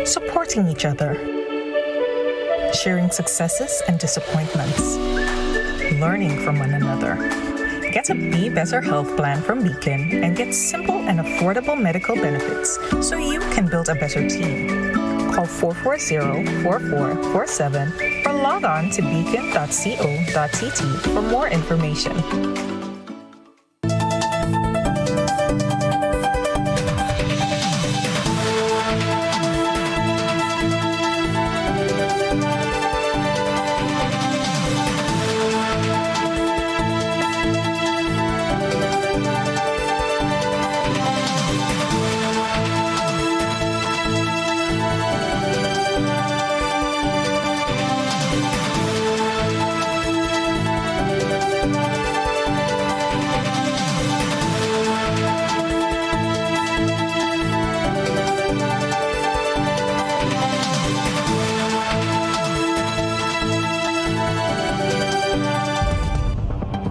supporting each other, sharing successes and disappointments, learning from one another. Get a Be Better health plan from Beacon and get simple and affordable medical benefits so you can build a better team. Call 440-4447 or log on to beacon.co.tt for more information.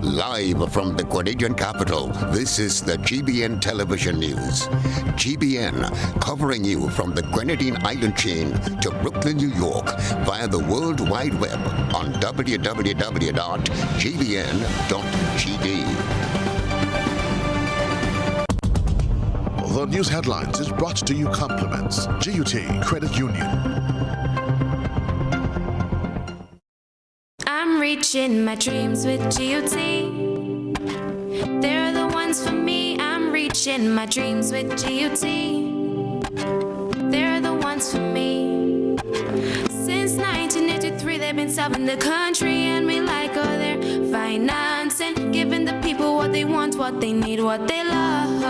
Live from the Grenadian capital, this is the GBN television news. GBN, covering you from the Grenadine Island chain to Brooklyn, New York, via the World Wide Web on www.gbn.gd. The news headlines is brought to you compliments GUT Credit Union. I'm reaching my dreams with GUT. They're the ones for me. I'm reaching my dreams with GUT. They're the ones for me. Since 1983, they've been serving the country, and we like all their financing, giving the people what they want, what they need, what they love.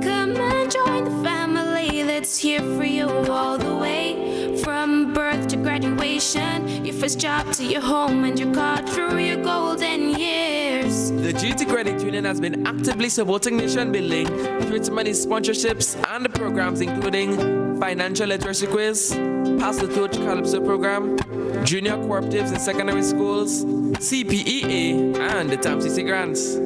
Come and join the family that's here for you all the way, from birth to graduation, your first job to your home and your car through your golden years. The GT Credit Union has been actively supporting nation building through its many sponsorships and programs including financial literacy quiz, Pass the Torch Calypso program, junior cooperatives in secondary schools, CPEA, and the TAMCC grants.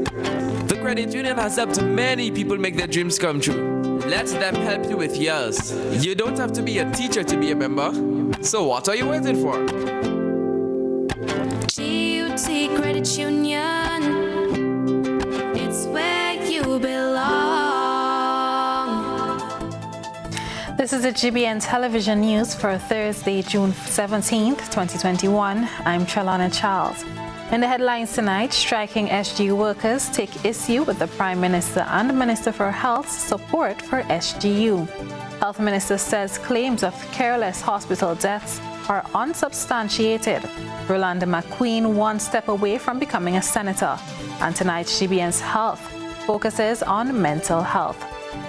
The credit union has helped many people make their dreams come true. Let them help you with yours. You don't have to be a teacher to be a member. So what are you waiting for? GUT Credit Union, it's where you belong. This is the GBN television news for Thursday, June 17th, 2021. I'm Trellona Charles. In the headlines tonight, striking SGU workers take issue with the Prime Minister and the Minister for Health's support for SGU. Health Minister says claims of careless hospital deaths are unsubstantiated. Rolanda McQueen one step away from becoming a senator. And tonight's GBN's Health focuses on mental health.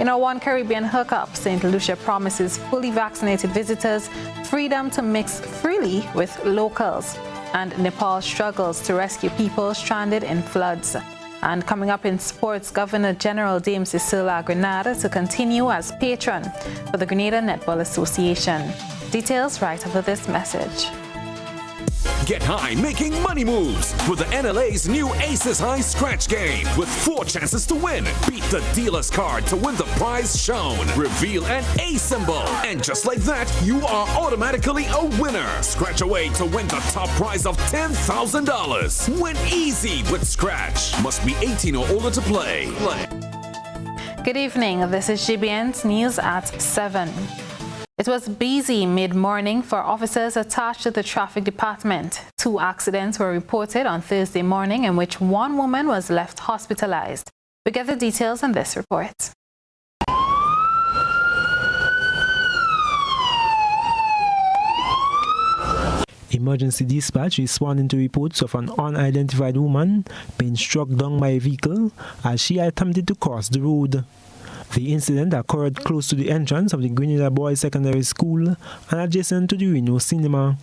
In our One Caribbean hookup, St. Lucia promises fully vaccinated visitors freedom to mix freely with locals. And Nepal struggles to rescue people stranded in floods. And coming up in sports, Governor General Dame Cecilia Grenada to continue as patron for the Grenada Netball Association. Details right after this message. Get high making money moves with the NLA's new Aces High Scratch game with 4 chances to win. Beat the dealer's card to win the prize shown. Reveal an A symbol. And just like that, you are automatically a winner. Scratch away to win the top prize of $10,000. Win easy with Scratch. Must be 18 or older to play. Good evening. This is GBN's News at 7. It was busy mid-morning for officers attached to the traffic department. 2 accidents were reported on Thursday morning in which 1 woman was left hospitalized. We get the details in this report. Emergency dispatch responding to reports of an unidentified woman being struck down by a vehicle as she attempted to cross the road. The incident occurred close to the entrance of the Grenada Boys Secondary School and adjacent to the Reno Cinema.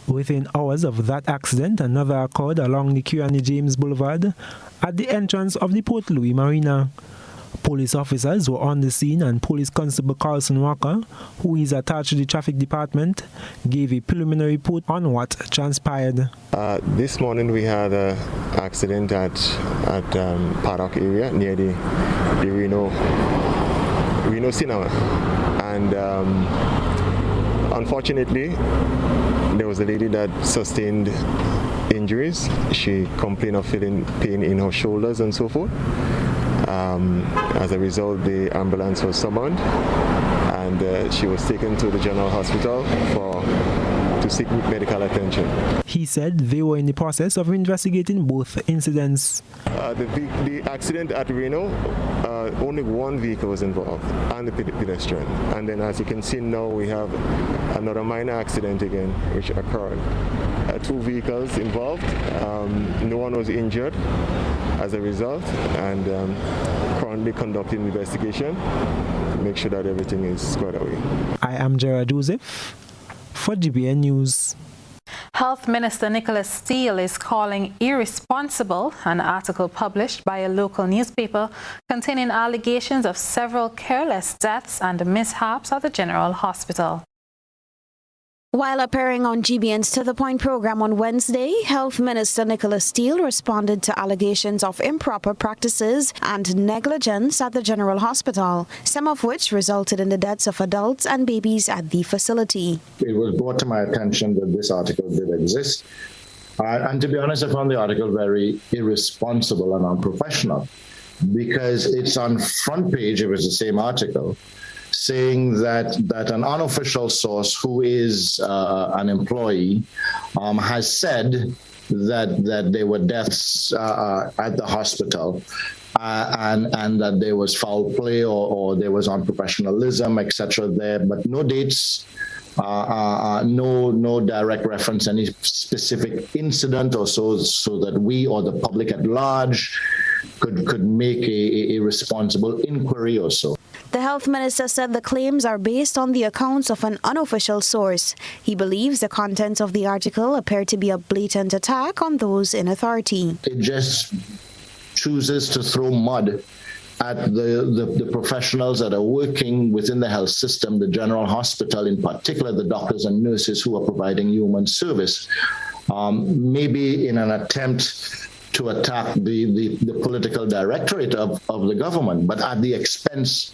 Within hours of that accident, another occurred along the Kirani James Boulevard at the entrance of the Port Louis Marina. Police officers were on the scene and Police Constable Carlson Walker, who is attached to the traffic department, gave a preliminary report on what transpired. This morning we had an accident at Paddock area near the Reno Cinema. And unfortunately, there was a lady that sustained injuries. She complained of feeling pain in her shoulders and so forth. As a result, the ambulance was summoned, and she was taken to the general hospital to seek medical attention. He said they were in the process of investigating both incidents. The accident at Reno, only one vehicle was involved, and the pedestrian. And then, as you can see now, we have another minor accident again, which occurred. 2 vehicles involved. No one was injured as a result, and currently conducting investigation to make sure that everything is squared away. I am Gerard Joseph for GBN News. Health Minister Nicholas Steele is calling irresponsible an article published by a local newspaper containing allegations of several careless deaths and mishaps at the General Hospital. While appearing on GBN's To The Point program on Wednesday, Health Minister Nicholas Steele responded to allegations of improper practices and negligence at the General Hospital, some of which resulted in the deaths of adults and babies at the facility. It was brought to my attention that this article did exist. And to be honest, I found the article very irresponsible and unprofessional, because it's on front page, it was the same article, saying that an unofficial source who is an employee has said that there were deaths at the hospital and that there was foul play or there was unprofessionalism, etc. there, but no dates, no direct reference, any specific incident or so that we or the public at large could make a responsible inquiry or so. The health minister said the claims are based on the accounts of an unofficial source. He believes the contents of the article appear to be a blatant attack on those in authority. It just chooses to throw mud at the professionals that are working within the health system, the General Hospital, in particular the doctors and nurses who are providing human service, maybe in an attempt to attack the political directorate of the government, but at the expense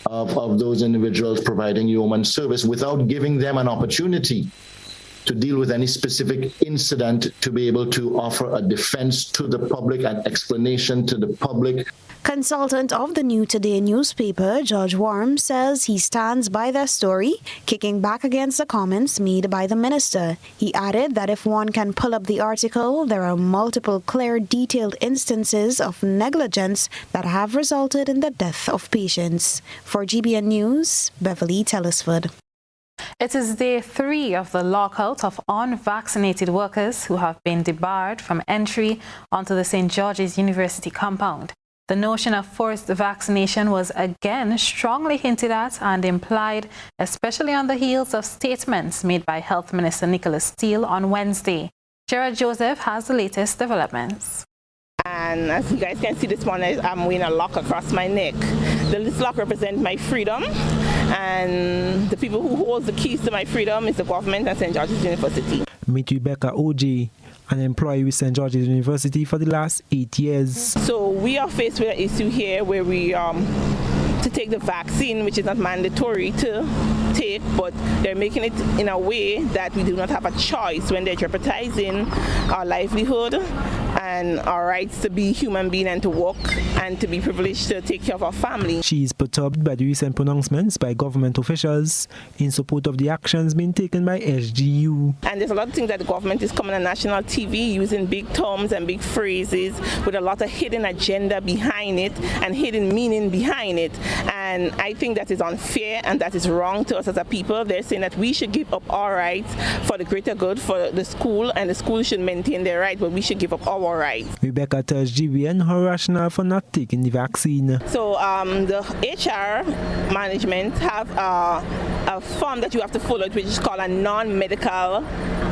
of those individuals providing human service without giving them an opportunity to deal with any specific incident, to be able to offer a defense to the public, an explanation to the public. Consultant of the New Today newspaper, George Worm, says he stands by their story, kicking back against the comments made by the minister. He added that if one can pull up the article, there are multiple clear, detailed instances of negligence that have resulted in the death of patients. For GBN News, Beverly Tellisford. It is day 3 of the lockout of unvaccinated workers who have been debarred from entry onto the St. George's University compound. The notion of forced vaccination was again strongly hinted at and implied, especially on the heels of statements made by Health Minister Nicholas Steele on Wednesday. Gerard Joseph has the latest developments. And as you guys can see this morning, I'm wearing a lock across my neck. This lock represents my freedom, and the people who hold the keys to my freedom is the government and St. George's University. Meet Rebecca OJ, an employee with St. George's University for the last 8 years. So we are faced with an issue here where we to take the vaccine, which is not mandatory to take, but they're making it in a way that we do not have a choice when they're jeopardizing our livelihood and our rights to be human being and to work and to be privileged to take care of our family. She is perturbed by the recent pronouncements by government officials in support of the actions being taken by SGU. And there's a lot of things that the government is coming on national TV using big terms and big phrases with a lot of hidden agenda behind it and hidden meaning behind it. And I think that is unfair and that is wrong to us as a people. They're saying that we should give up our rights for the greater good for the school, and the school should maintain their rights, but we should give up our rights. Rebecca tells GBN her rationale for not taking the vaccine. So the HR management have a form that you have to follow, which is called a non-medical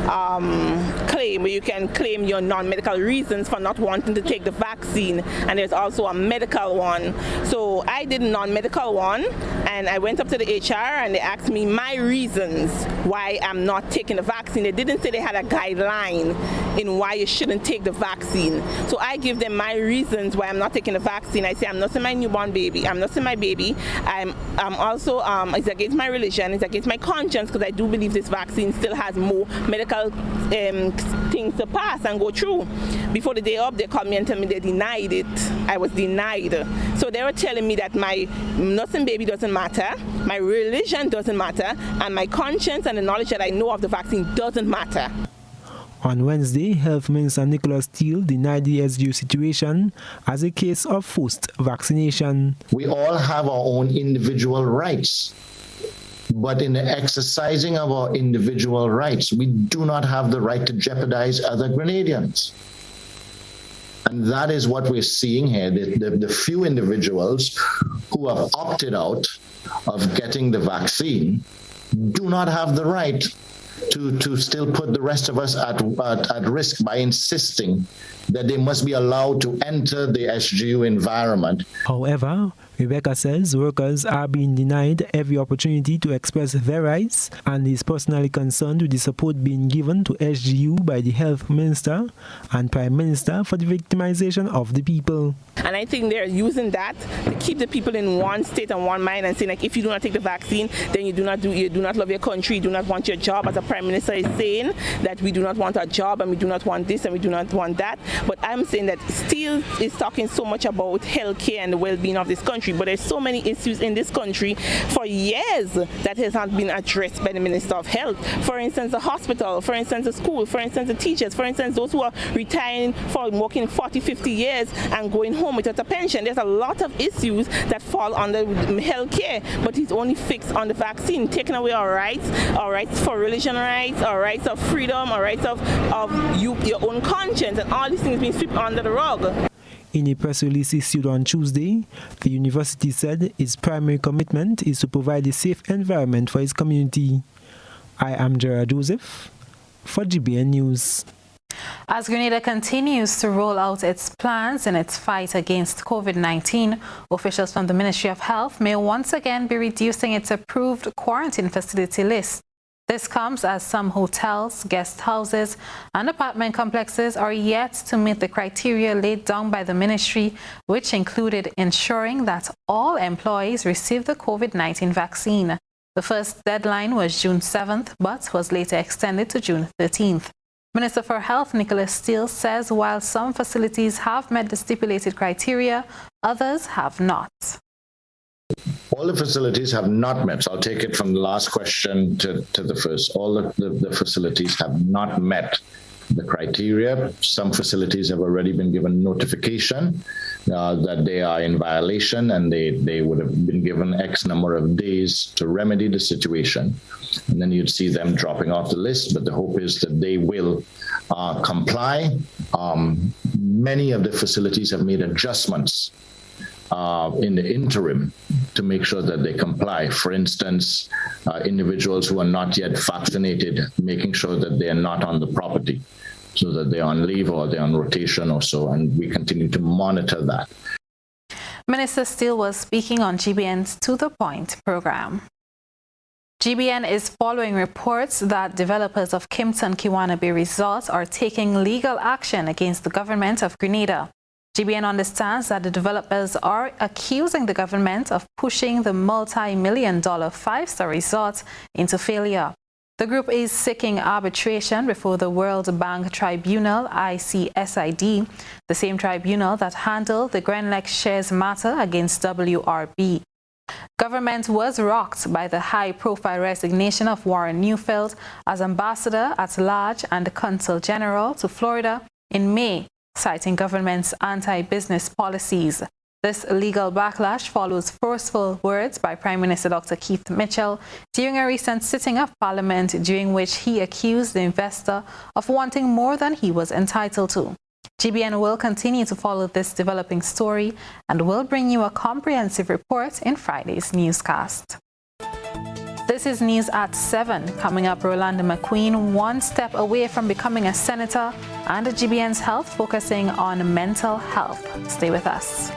claim where you can claim your non-medical reasons for not wanting to take the vaccine, and there's also a medical one. So I did a non-medical one, and I went up to the HR and they asked me my reasons why I'm not taking the vaccine. They didn't say they had a guideline in why you shouldn't take the vaccine. So I give them my reasons why I'm not taking the vaccine. I say I'm nursing my newborn baby, I'm nursing my baby, I'm also it's against my religion, it's against my conscience, because I do believe this vaccine still has more medical things to pass and go through. Before the day up, they called me and told me they denied it. I was denied. So they were telling me that my nursing baby doesn't matter, my religion doesn't matter, and my conscience and the knowledge that I know of the vaccine doesn't matter. On Wednesday, Health Minister Nicholas Steele denied the SGU situation as a case of forced vaccination. We all have our own individual rights, but in the exercising of our individual rights, we do not have the right to jeopardize other Grenadians. And that is what we're seeing here. The few individuals who have opted out of getting the vaccine do not have the right to still put the rest of us at risk by insisting that they must be allowed to enter the SGU environment. However, Rebecca says workers are being denied every opportunity to express their rights and is personally concerned with the support being given to SGU by the Health Minister and Prime Minister for the victimization of the people. And I think they're using that to keep the people in one state and one mind and saying, like, if you do not take the vaccine, then you do not love your country, you do not want your job. As the Prime Minister is saying that we do not want our job and we do not want this and we do not want that. But I'm saying that still is talking so much about healthcare and the well-being of this country. But there's so many issues in this country for years that has not been addressed by the Minister of Health. For instance, the hospital, for instance, the school, for instance, the teachers, for instance, those who are retiring for working 40, 50 years and going home without a pension. There's a lot of issues that fall under healthcare, but he's only fixed on the vaccine, taking away our rights for religion rights, our rights of freedom, our rights of your own conscience, and all these things being swept under the rug. In a press release issued on Tuesday, the university said its primary commitment is to provide a safe environment for its community. I am Gerard Joseph for GBN News. As Grenada continues to roll out its plans in its fight against COVID-19, officials from the Ministry of Health may once again be reducing its approved quarantine facility list. This comes as some hotels, guest houses, and apartment complexes are yet to meet the criteria laid down by the ministry, which included ensuring that all employees receive the COVID-19 vaccine. The first deadline was June 7th, but was later extended to June 13th. Minister for Health Nicholas Steele says while some facilities have met the stipulated criteria, others have not. All the facilities have not met. So I'll take it from the last question to the first. All the facilities have not met the criteria. Some facilities have already been given notification that they are in violation, and they would have been given X number of days to remedy the situation. And then you'd see them dropping off the list, but the hope is that they will comply. Many of the facilities have made adjustments in the interim to make sure that they comply. For instance, individuals who are not yet vaccinated, making sure that they are not on the property, so that they're on leave or they're on rotation or so, and we continue to monitor that. Minister Steele was speaking on GBN's To The Point program. GBN is following reports that developers of Kimpton Kiwana Bay Resort are taking legal action against the government of Grenada. GBN understands that the developers are accusing the government of pushing the multi-million-dollar five-star resort into failure. The group is seeking arbitration before the World Bank Tribunal, ICSID, the same tribunal that handled the Grenlec shares matter against WRB. Government was rocked by the high-profile resignation of Warren Neufeld as Ambassador at Large and Consul General to Florida in May, citing government's anti-business policies. This legal backlash follows forceful words by Prime Minister Dr. Keith Mitchell during a recent sitting of Parliament, during which he accused the investor of wanting more than he was entitled to. GBN will continue to follow this developing story and will bring you a comprehensive report in Friday's newscast. This is News at 7. Coming up, Rolanda McQueen, one step away from becoming a senator, and the GBN's health focusing on mental health. Stay with us.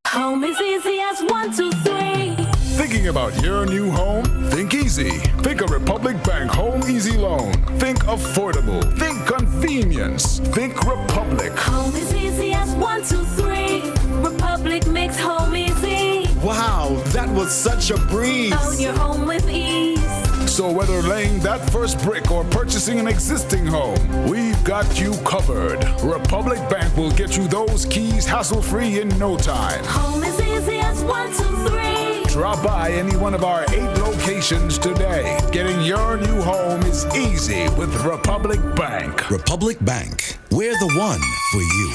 Home is easy as 1, 2, 3. Thinking about your new home? Think easy. Think a Republic Bank Home Easy Loan. Think affordable. Think convenience. Think Republic. Home is easy as 1, 2, 3. Republic makes home easy. Wow, that was such a breeze. Own your home with ease. So whether laying that first brick or purchasing an existing home, we've got you covered. Republic Bank will get you those keys hassle-free in no time. Home is easy as 1, 2, 3. Drop by any one of our 8 locations today. Getting your new home is easy with Republic Bank. Republic Bank, we're the one for you.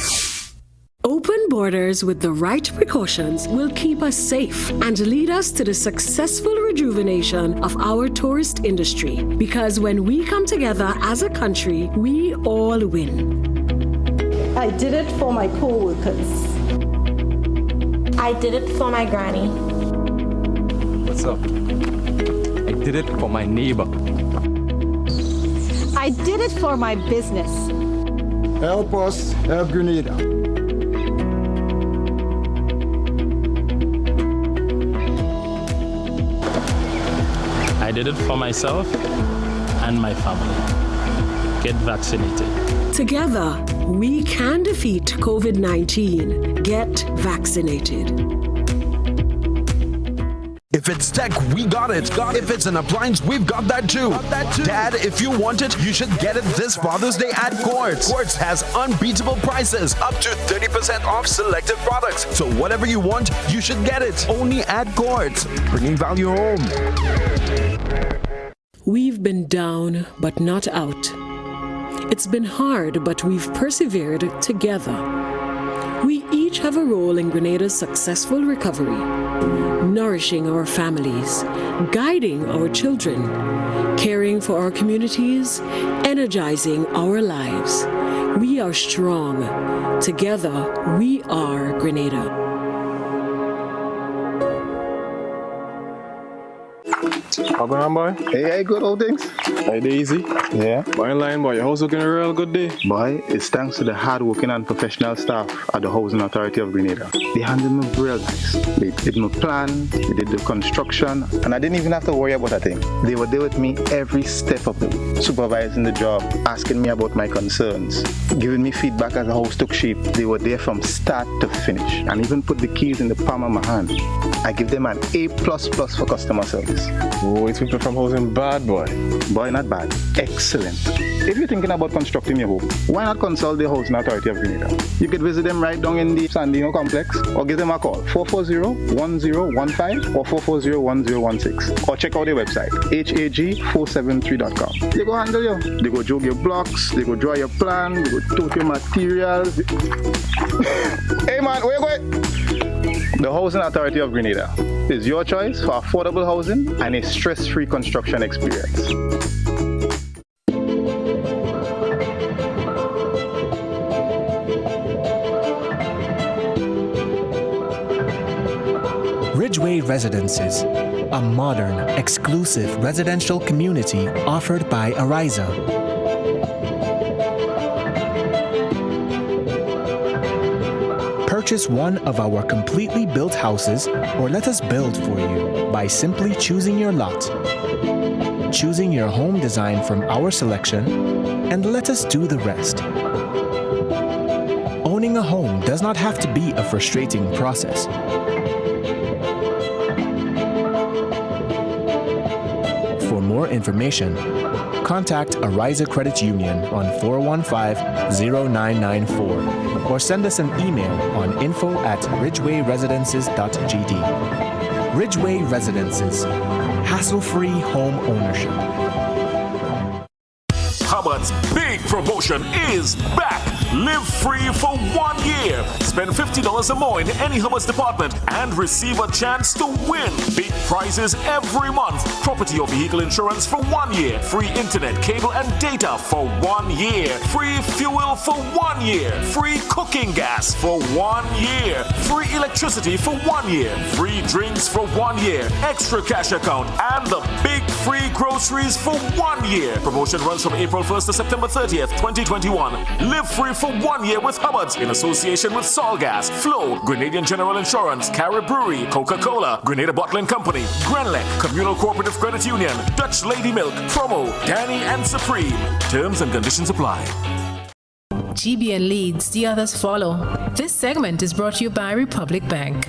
Open borders with the right precautions will keep us safe and lead us to the successful rejuvenation of our tourist industry. Because when we come together as a country, we all win. I did it for my co-workers. I did it for my granny. What's up? I did it for my neighbor. I did it for my business. Help us help Grenada. I did it for myself and my family. Get vaccinated. Together, we can defeat COVID-19. Get vaccinated. If it's tech, we got it. If it's an appliance, we've got that too. Dad, if you want it, you should get it this Father's Day at Quartz. Quartz has unbeatable prices, up to 30% off selected products. So whatever you want, you should get it. Only at Quartz, bringing value home. We've been down, but not out. It's been hard, but we've persevered together. We each have a role in Grenada's successful recovery, nourishing our families, guiding our children, caring for our communities, energizing our lives. We are strong. Together, we are Grenada. How going on, boy? Hey, good old things. Hey, Daisy. Yeah. Boy, in line, boy. Your house looking a real good day. Boy, it's thanks to the hard-working and professional staff at the Housing Authority of Grenada. They handled me real nice. They did my plan, they did the construction, and I didn't even have to worry about a thing. They were there with me every step of the way, supervising the job, asking me about my concerns, giving me feedback as the house took shape. They were there from start to finish, and even put the keys in the palm of my hand. I give them an A++ for customer service. Oh, it's people from housing bad, boy. Boy, not bad. Excellent. If you're thinking about constructing your home, why not consult the Housing Authority of Grenada? You could visit them right down in the Sandino complex, or give them a call, 440-1015 or 440-1016. Or check out their website, hag473.com. They go handle you. They go jog your blocks, they go draw your plan, they go tote your materials. Hey man, where you going? The Housing Authority of Grenada is your choice for affordable housing and a stress-free construction experience. Ridgeway Residences, a modern, exclusive residential community offered by Ariza. Purchase one of our completely built houses or let us build for you by simply choosing your lot, choosing your home design from our selection, and let us do the rest. Owning a home does not have to be a frustrating process. For more information, contact Ariza Credit Union on 415-0994 or send us an email on info@ridgewayresidences.gd. Ridgeway Residences, hassle-free home ownership. Hubbard's big promotion is back. Live free for 1 year. Spend $50 or more in any Hubbard's department and receive a chance to win big prizes every month. Property or vehicle insurance for 1 year. Free internet, cable, and data for 1 year. Free fuel for 1 year. Free cooking gas for 1 year. Free electricity for 1 year. Free drinks for 1 year. Extra cash account and the big free groceries for 1 year. Promotion runs from April 1st to September 30th, 2021. Live free for 1 year with Hubbard's in association with Solgas, Flow, Grenadian General Insurance, Carib Brewery, Coca-Cola, Grenada Bottling Company, Grenlec, Communal Cooperative Credit Union, Dutch Lady Milk, Promo, Danny and Supreme. Terms and conditions apply. GBN leads, the others follow. This segment is brought to you by Republic Bank.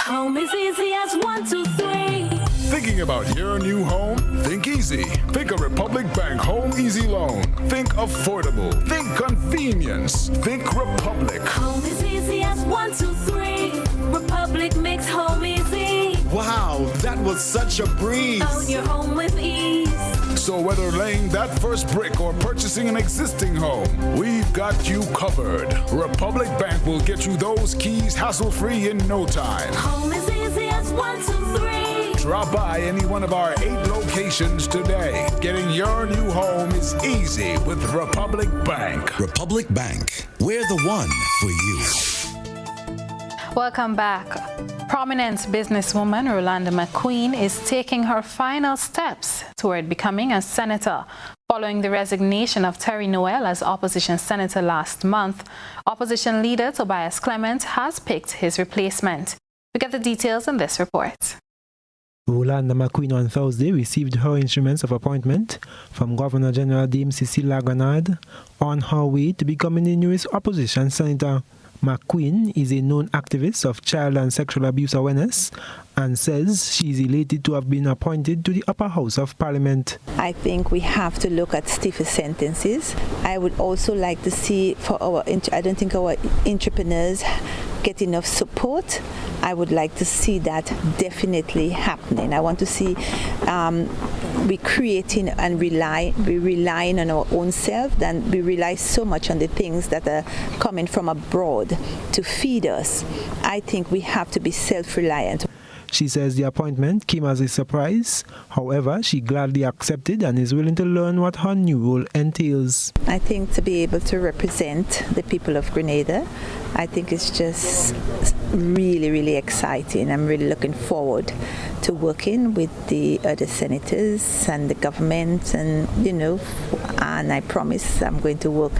Home is easy as 1, 2, 3. Thinking about your new home? Think easy. Think a Republic Bank Home Easy Loan. Think affordable. Think convenience. Think Republic. Home is easy as 1, 2, 3. Republic makes home easy. Wow, that was such a breeze. Own your home with ease. So whether laying that first brick or purchasing an existing home, we've got you covered. Republic Bank will get you those keys hassle-free in no time. Home is easy as 1, 2, 3. Drop by any one of our 8 locations today. Getting your new home is easy with Republic Bank. Republic Bank, we're the one for you. Welcome back. Prominent businesswoman Rolanda McQueen is taking her final steps toward becoming a senator. Following the resignation of Terry Noel as opposition senator last month, opposition leader Tobias Clement has picked his replacement. We get the details in this report. Rolanda McQueen on Thursday received her instruments of appointment from Governor General Dame Cecile Lagranade on her way to becoming the newest opposition senator. McQueen is a known activist of child and sexual abuse awareness and says she is elated to have been appointed to the upper house of parliament. I think we have to look at stiffer sentences. I would also like to see for I don't think our entrepreneurs get enough support. I would like to see that definitely happening. I want to see we creating and relying on our own self, then we rely so much on the things that are coming from abroad to feed us. I think we have to be self-reliant. She says the appointment came as a surprise. However, she gladly accepted and is willing to learn what her new role entails. I think to be able to represent the people of Grenada, I think it's just really, really exciting. I'm really looking forward to working with the other senators and the government, and and I promise I'm going to work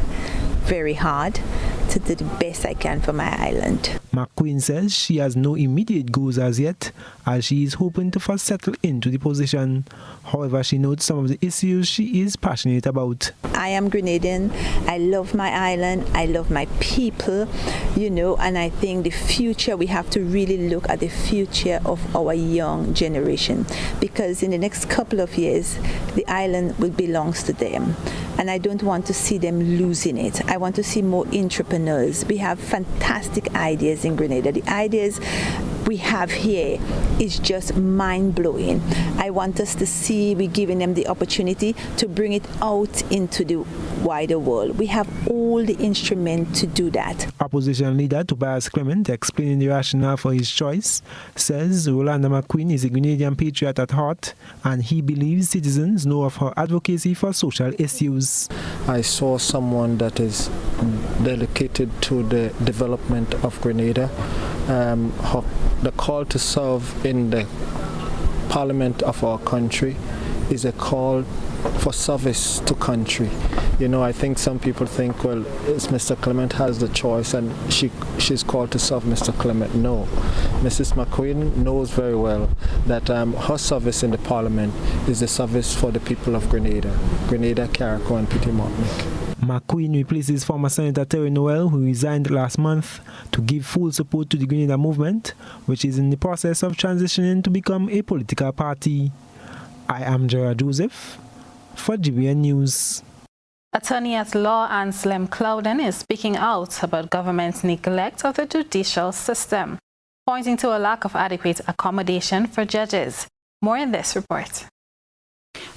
very hard to do the best I can for my island. McQueen says she has no immediate goals as yet, as she is hoping to first settle into the position. However, she notes some of the issues she is passionate about. I am Grenadian. I love my island. I love my people, and I think the future, we have to really look at the future of our young generation, because in the next couple of years, the island will belong to them. And I don't want to see them losing it. I want to see more entrepreneurs. We have fantastic ideas in Grenada. The ideas we have here is just mind-blowing. I want us to see we're giving them the opportunity to bring it out into the wider world. We have all the instruments to do that. Opposition leader Tobias Clement, explaining the rationale for his choice, says Rolanda McQueen is a Grenadian patriot at heart, and he believes citizens know of her advocacy for social issues. I saw someone that is dedicated to the development of Grenada. The call to serve in the parliament of our country is a call for service to country. I think some people think, well, it's Mr. Clement has the choice and she's called to serve Mr. Clement. No. Mrs. McQueen knows very well that her service in the parliament is the service for the people of Grenada, Carriacou and Petit Martinique. McQueen replaces former Senator Terry Noel, who resigned last month, to give full support to the Grenada movement, which is in the process of transitioning to become a political party. I am Gerard Joseph for GBN News. Attorney at law Anselm Clouden is speaking out about government's neglect of the judicial system, pointing to a lack of adequate accommodation for judges. More in this report.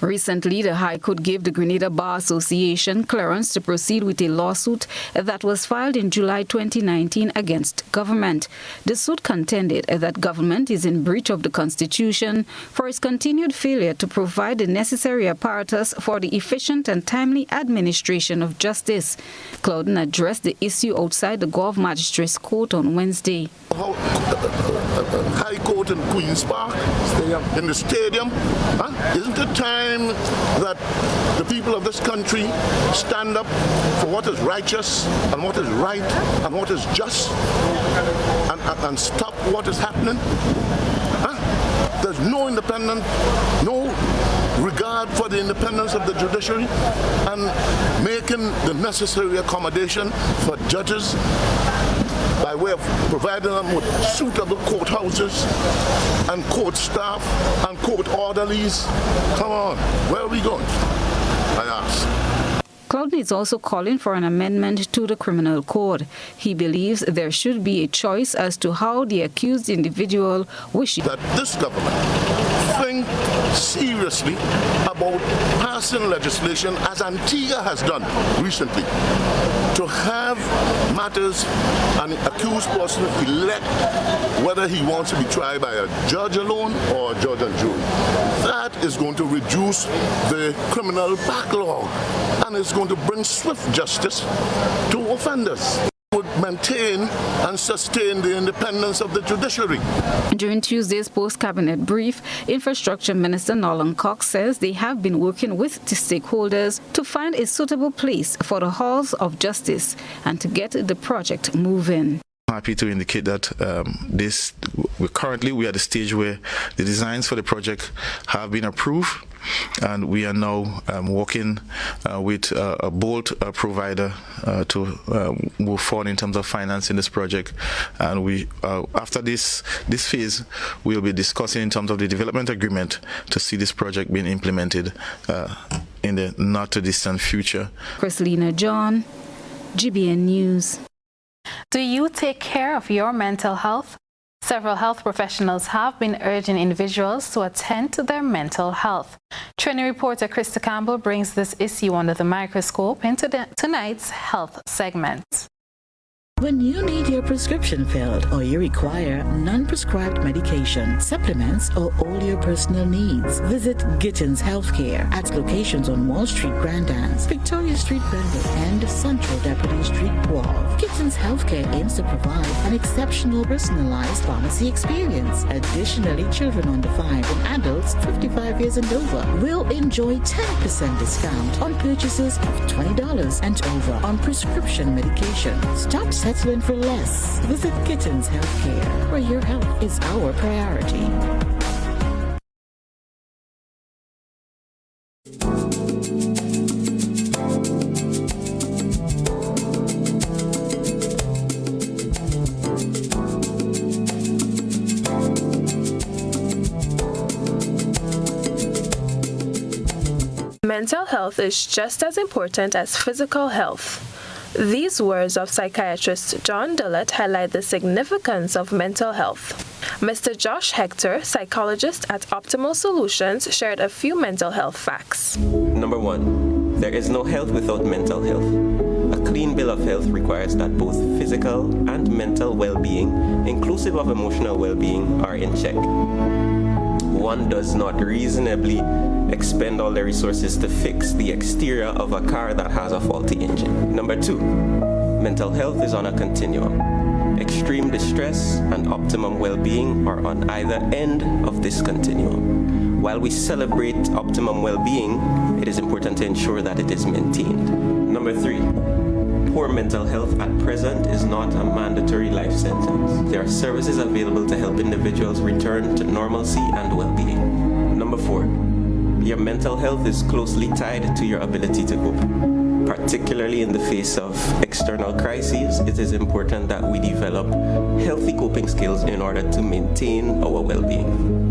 Recently, the High Court gave the Grenada Bar Association clearance to proceed with a lawsuit that was filed in July 2019 against government. The suit contended that government is in breach of the Constitution for its continued failure to provide the necessary apparatus for the efficient and timely administration of justice. Clouden addressed the issue outside the Gulf Magistrates Court on Wednesday. High Court in Queen's Park, in the stadium. Isn't it time that the people of this country stand up for what is righteous and what is right and what is just and stop what is happening? There's no independence, no regard for the independence of the judiciary and making the necessary accommodation for judges by way of providing them with suitable courthouses and court staff and court orderlies. Come on, where are we going? I ask. Clouden is also calling for an amendment to the criminal code. He believes there should be a choice as to how the accused individual wishes. That this government think seriously about passing legislation, as Antigua has done recently, to have matters and accused person elect whether he wants to be tried by a judge alone or a judge and jury. That is going to reduce the criminal backlog and it's going to bring swift justice to offenders. Would maintain and sustain the independence of the judiciary. During Tuesday's post-cabinet brief, Infrastructure Minister Nolan Cox says they have been working with the stakeholders to find a suitable place for the halls of justice and to get the project moving. Happy to indicate that we are at the stage where the designs for the project have been approved, and we are now working with a bolt provider to move forward in terms of financing this project. And we, after this phase, we will be discussing in terms of the development agreement to see this project being implemented in the not too distant future. Chrislina John, GBN News. Do you take care of your mental health? Several health professionals have been urging individuals to attend to their mental health. Training reporter Krista Campbell brings this issue under the microscope into tonight's health segment. When you need your prescription filled or you require non-prescribed medication, supplements, or all your personal needs, visit Gittins Healthcare at locations on Wall Street, Grandans, Victoria Street, Granville, and Central Deputy Street, Guelph. Gittins Healthcare aims to provide an exceptional personalized pharmacy experience. Additionally, children under 5 and adults 55 years and over will enjoy 10% discount on purchases of $20 and over on prescription medication. Stop settling for less. Visit Gittins Healthcare, where your health is our priority. Mental health is just as important as physical health. These words of psychiatrist John Dullett highlight the significance of mental health. Mr. Josh Hector, psychologist at Optimal Solutions, shared a few mental health facts. Number 1, there is no health without mental health. A clean bill of health requires that both physical and mental well-being, inclusive of emotional well-being, are in check. One does not reasonably expend all the resources to fix the exterior of a car that has a faulty engine. Number 2, mental health is on a continuum. Extreme distress and optimum well-being are on either end of this continuum. While we celebrate optimum well-being, it is important to ensure that it is maintained. Number 3, poor mental health at present is not a mandatory life sentence. There are services available to help individuals return to normalcy and well-being. Number 4, your mental health is closely tied to your ability to cope. Particularly in the face of external crises, it is important that we develop healthy coping skills in order to maintain our well-being.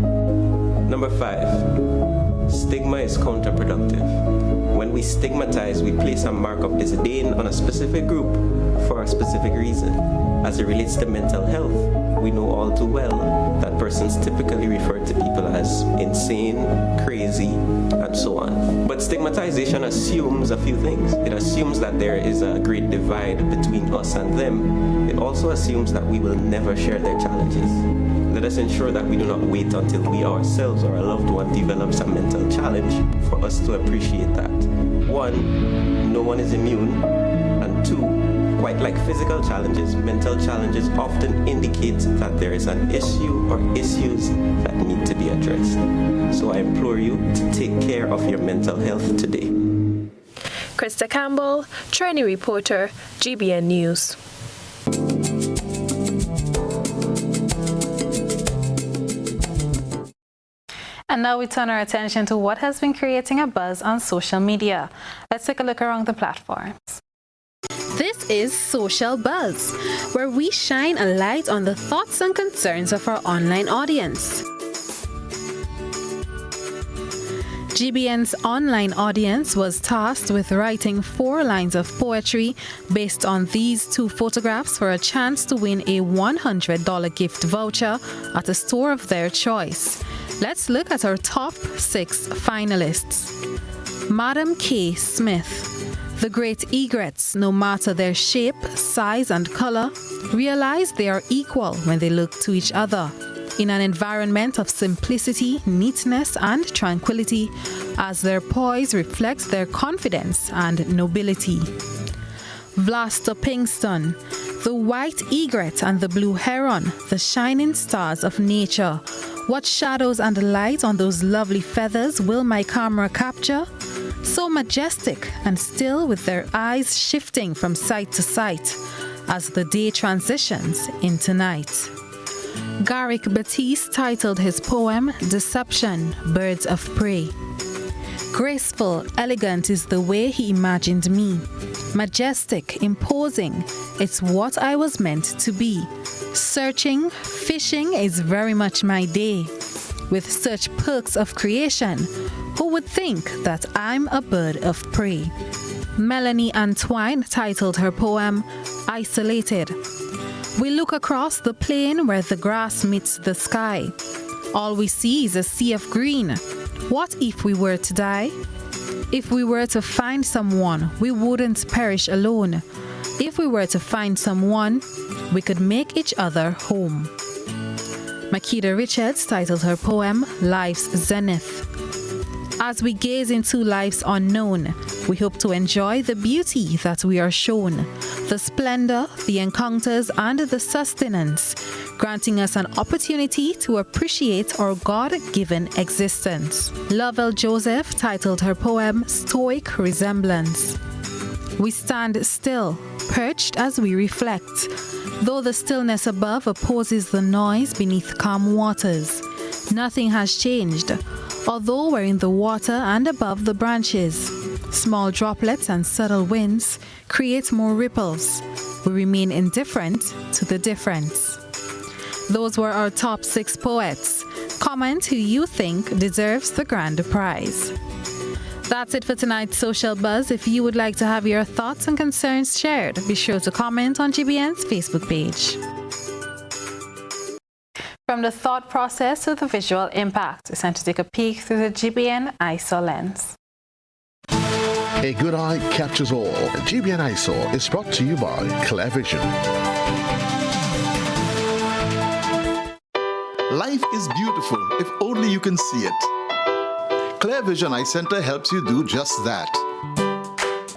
Number 5, stigma is counterproductive. When we stigmatize, we place a mark of disdain on a specific group for a specific reason. As it relates to mental health, we know all too well that persons typically refer to people as insane, crazy, and so on. But stigmatization assumes a few things. It assumes that there is a great divide between us and them. It also assumes that we will never share their challenges. Let us ensure that we do not wait until we ourselves or a loved one develops a mental challenge for us to appreciate that. 1, no one is immune, and 2, quite like physical challenges, mental challenges often indicate that there is an issue or issues that need to be addressed. So I implore you to take care of your mental health today. Krista Campbell, Training Reporter, GBN News. And now we turn our attention to what has been creating a buzz on social media. Let's take a look around the platforms. This is Social Buzz, where we shine a light on the thoughts and concerns of our online audience. GBN's online audience was tasked with writing 4 lines of poetry based on these 2 photographs for a chance to win a $100 gift voucher at a store of their choice. Let's look at our top 6 finalists. Madam K. Smith. The great egrets, no matter their shape, size, and color, realize they are equal when they look to each other, in an environment of simplicity, neatness, and tranquility, as their poise reflects their confidence and nobility. Vlasta Pinkston. The white egret and the blue heron, the shining stars of nature. What shadows and light on those lovely feathers will my camera capture? So majestic and still, with their eyes shifting from side to side as the day transitions into night. Garrick Batiste titled his poem Deception, Birds of Prey. Graceful, elegant is the way he imagined me. Majestic, imposing, it's what I was meant to be. Searching, fishing is very much my day. With such perks of creation, who would think that I'm a bird of prey? Melanie Antwine titled her poem Isolated. We look across the plain where the grass meets the sky. All we see is a sea of green. What if we were to die? If we were to find someone, we wouldn't perish alone. If we were to find someone, we could make each other home. Makeda Richards titled her poem Life's Zenith. As we gaze into life's unknown, we hope to enjoy the beauty that we are shown, the splendor, the encounters, and the sustenance, granting us an opportunity to appreciate our God-given existence. Lovell Joseph titled her poem Stoic Resemblance. We stand still, perched as we reflect, though the stillness above opposes the noise beneath calm waters. Nothing has changed, although we're in the water and above the branches. Small droplets and subtle winds create more ripples. We remain indifferent to the difference. Those were our top 6 poets. Comment who you think deserves the grand prize. That's it for tonight's Social Buzz. If you would like to have your thoughts and concerns shared, be sure to comment on GBN's Facebook page. From the thought process to the visual impact, it's time to take a peek through the GBN ISO lens. A good eye captures all. GBN ISO is brought to you by ClearVision. Life is beautiful if only you can see it. ClearVision Eye Center helps you do just that.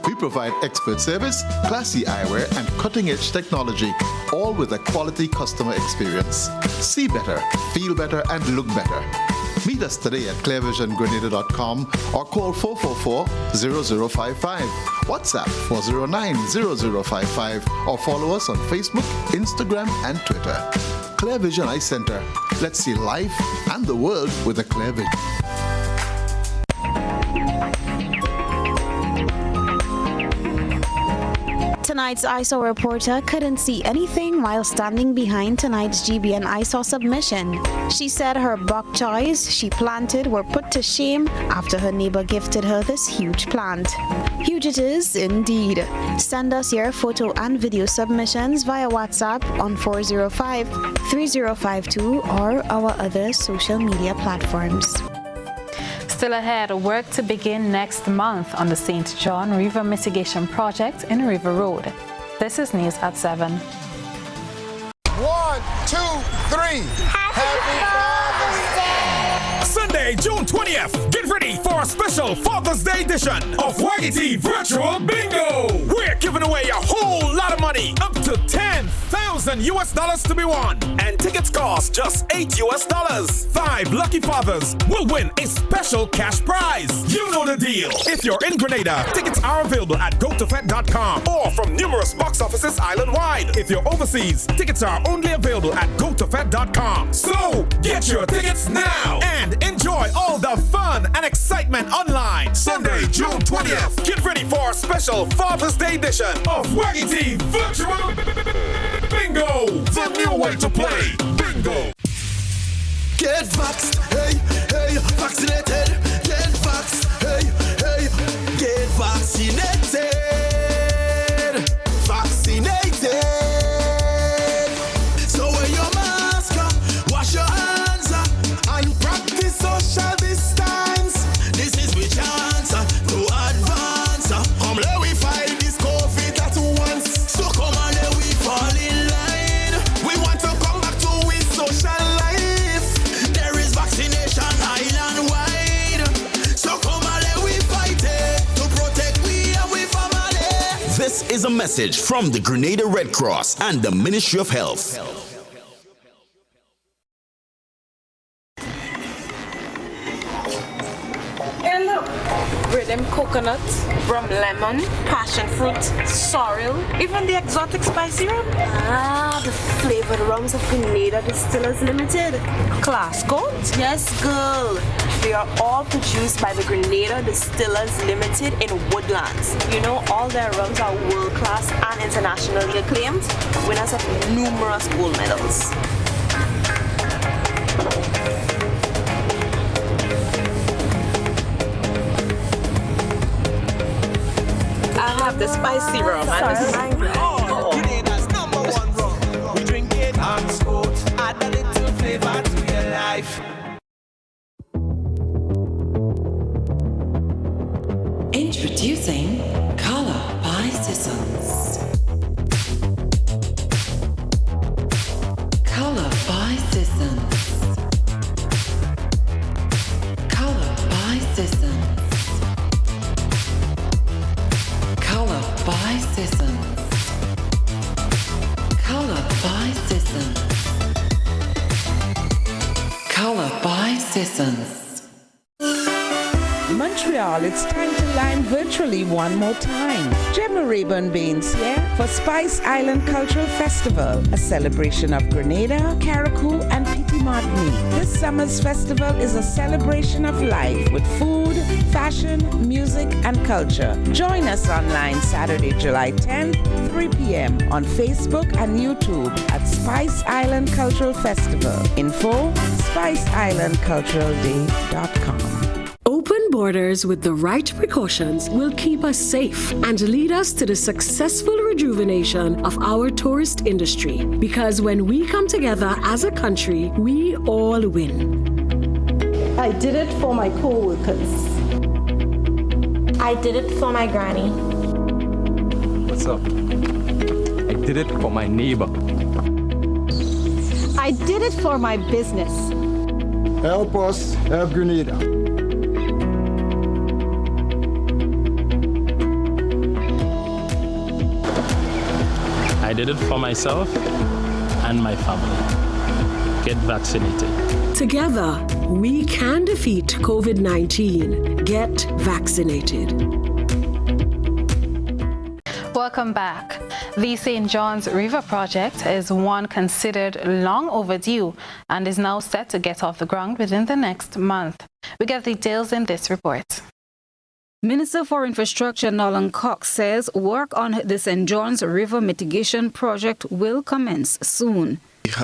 We provide expert service, classy eyewear, and cutting-edge technology, all with a quality customer experience. See better, feel better, and look better. Meet us today at clearvisiongrenada.com or call 444-0055, WhatsApp 409-0055, or follow us on Facebook, Instagram, and Twitter. ClearVision Eye Center. Let's see life and the world with a clear vision. Tonight's ISO reporter couldn't see anything while standing behind tonight's GBN ISO submission. She said her bok choys she planted were put to shame after her neighbor gifted her this huge plant. Huge it is indeed. Send us your photo and video submissions via WhatsApp on 405-3052 or our other social media platforms. Still ahead, work to begin next month on the St. John River Mitigation Project in River Road. This is news at 7. 1, 2, 3. Happy Father's Day! Sunday, June 20th. Get ready for a special Father's Day edition of YT Virtual Bingo. We're giving away a whole lot of money, up to $10,000 to be won. And tickets cost just $8. 5 lucky fathers will win a special cash prize. You know the deal. If you're in Grenada, tickets are available at gotofed.com or from numerous box offices island-wide. If you're overseas, tickets are only available at gotofed.com. So get your tickets now and enjoy all the fun and excitement online. Sunday, June 20th. Get ready for a special Father's Day edition of YT Virtual Bingo. The new way to play bingo. Get vaxxed, hey, hey, vaccinated. Get vaxxed, hey, hey, get vaccinated. Vaccinated. So wear your mask, wash your hands, and practice social distance. This is we chance to advance. Come let we fight this COVID at once. So come on let we fall in line. We want to come back to we social life. There is vaccination island-wide. So come on let we fight it to protect we and we family. This is a message from the Grenada Red Cross and the Ministry of Health. Hey, look. Rhythm coconut, rum lemon, passion fruit, sorrel, even the exotic spicy rum. Ah, the flavored rums of Grenada Distillers Limited. Class codes? Yes, girl. They are all produced by the Grenada Distillers Limited in Woodlands. You know, all their rums are world-class and internationally acclaimed, winners of numerous gold medals. I have the spicy rum and Grenada's #1 rum. We drink it on sport. Add a little flavor to your life. Introducing Color by Sissons. Color by Sissons. Color by Sissons. Color by Sissons. Color by Sissons. Color by Sissons. Montreal, it's time to line virtually one more time. Gemma Rayburn Baines here for Spice Island Cultural Festival, a celebration of Grenada, Carriacou, and Petit Martinique. This summer's festival is a celebration of life with food, fashion, music, and culture. Join us online Saturday, July 10th, 3 p.m. on Facebook and YouTube at Spice Island Cultural Festival. Info, spiceislandculturalday.com. Open borders with the right precautions will keep us safe and lead us to the successful rejuvenation of our tourist industry. Because when we come together as a country, we all win. I did it for my co-workers. I did it for my granny. What's up? I did it for my neighbor. I did it for my business. Help us help Grenada. I did it for myself and my family. Get vaccinated. Together, we can defeat COVID-19. Get vaccinated. Welcome back. The St. John's River project is one considered long overdue and is now set to get off the ground within the next month. We get details in this report. Minister for Infrastructure Nolan Cox says work on the St. John's River mitigation project will commence soon.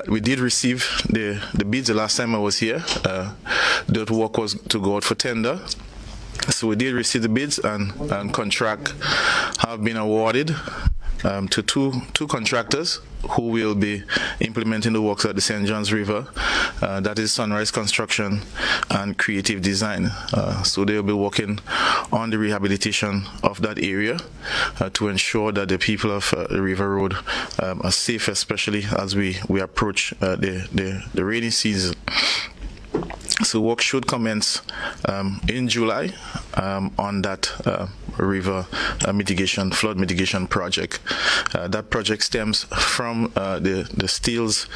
We did receive the bids the last time I was here. That work was to go out for tender. So we did receive the bids, and contract have been awarded to two contractors who will be implementing the works at the St. John's River. That is Sunrise Construction and Creative Design. So they will be working on the rehabilitation of that area to ensure that the people of the River Road are safe, especially as we approach the rainy season. So work should commence in July on that river flood mitigation project. That project stems from the Steels